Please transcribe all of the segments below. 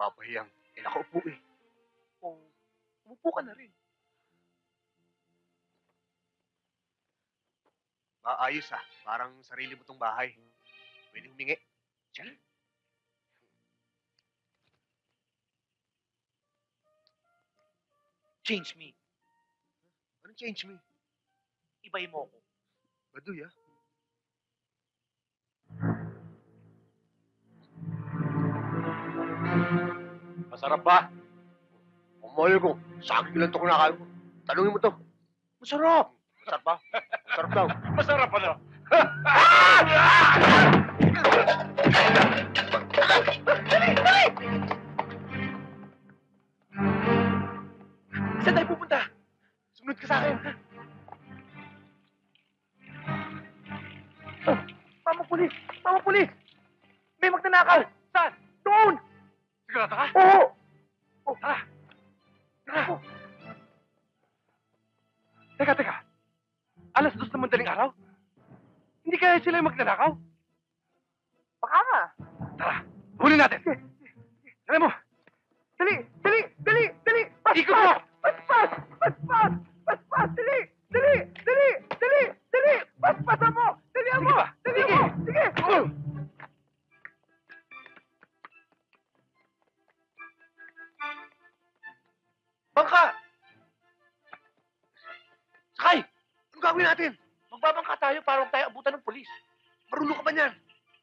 Papahiyang. Nakaupo eh. O, umupo ka na rin. Ayos ah. Parang sarili mo tong bahay. Pwede humingi. Sige. Change me. Anong change me? Ibay mo ko. Baduy ah. Masarap ba? Umayo ko. Saging lang ito kinakain ko. Tanungin mo to. Masarap! Masarap ba? Masarap daw. Masarap ano? Saan tayo pupunta? Sumunod ka sa akin. Oh, Mama Pulis! Mama Pulis! May magnanakaw! Saan? Doon! Sigurado ka? Oo! Oh, tara! Tara! Teka. Alas 2 na madaling araw? Hindi kaya sila yung magnanakaw? Baka nga. Tara, huli natin. Alam mo, dali! Ikot mo! Paspas! Dali! Paspasan mo! Dalihan mo! Sige! Bangka! Sakay! Anong gagawin natin? Magbabangka tayo para huwag tayo abutan ng polis. Marunong ka ba niyan?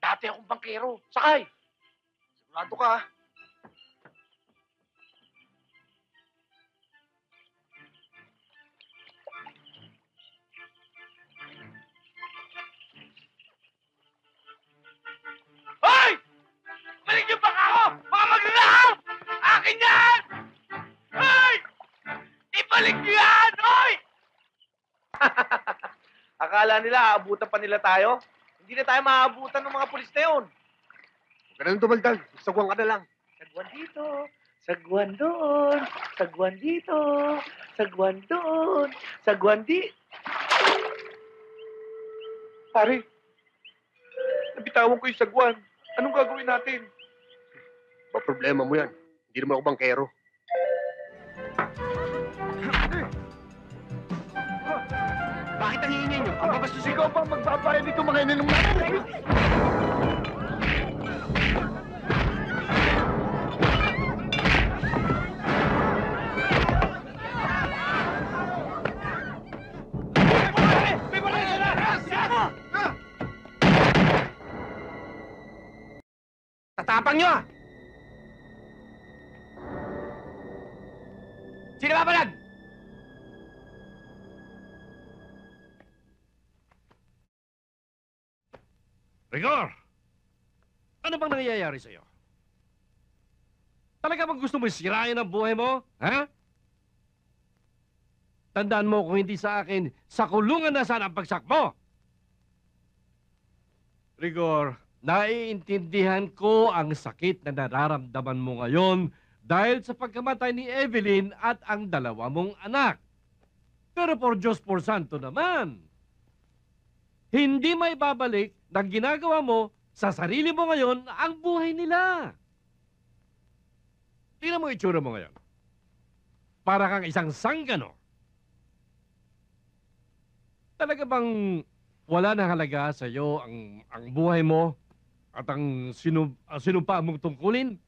Dati akong bangkero. Sakay! Sigurado ka ah. Hoy! Balik niyo bangka ko! Mga magnanakaw! Akin yan! Hoy! Ibalik niyo yan! Hoy! Akala nila aabutan pa nila tayo? Hindi na tayo maaabutan ng mga pulis na yun. Huwag ka na nang tumaldal. Sagwang ka na lang. Sagwan dito, sagwan doon, sagwan dito, sagwan doon, sagwan di... Pare, nabitawan ko yung sagwan. Anong gagawin natin? Ba problema mo yan. Hindi naman ako bangkero. Bakit ang hihingi nyo? Ang babastos Ikaw pa magbabayad dito mga ininom natin. Tatapang nyo ah! Sino ba palag? Rigor! Ano bang nangyayari sa'yo? Talaga bang gusto mo sirain ang buhay mo? Ha? Tandaan mo kung hindi sa akin, sa kulungan na sana ang pagsak mo! Rigor, naiintindihan ko ang sakit na nararamdaman mo ngayon dahil sa pagkamatay ni Evelyn at ang dalawa mong anak. Pero por Diyos por Santo naman, hindi may babalik ng ginagawa mo sa sarili mo ngayon ang buhay nila. Tingnan mo itsura mo ngayon. Para kang isang sanggano. Talaga bang wala na halaga sa iyo ang buhay mo at ang sinumpa mong tungkulin?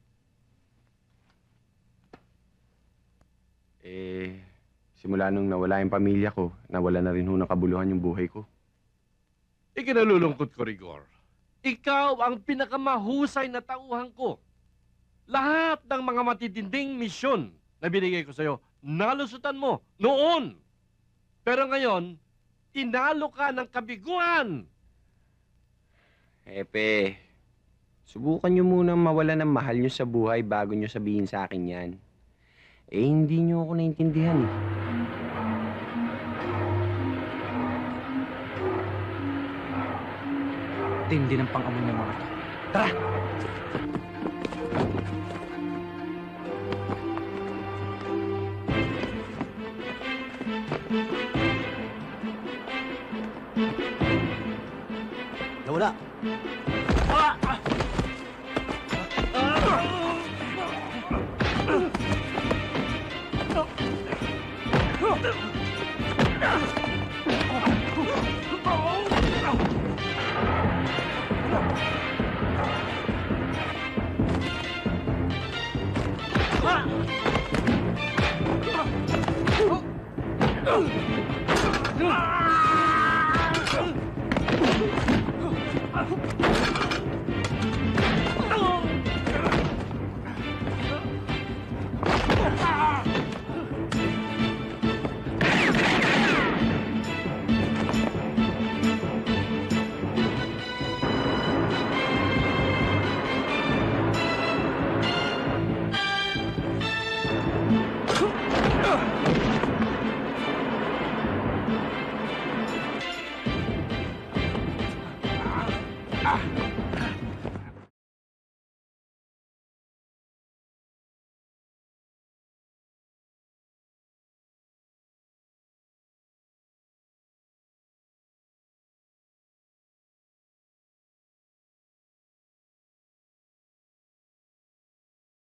Simula nung nawala yung pamilya ko, nawala na rin ho ng kabuluhan yung buhay ko. Ikinalulungkot ko, Rigor. Ikaw ang pinakamahusay na tauhan ko. Lahat ng mga matitinding misyon na binigay ko sa'yo, nalusutan mo noon. Pero ngayon, tinalo ka ng kabiguan. Epe, subukan nyo muna mawala ng mahal nyo sa buhay bago nyo sabihin sa akin yan. Hindi nyo ako naintindihan eh. Tindi ng pang-amon ng mga to. Tara! Nawala!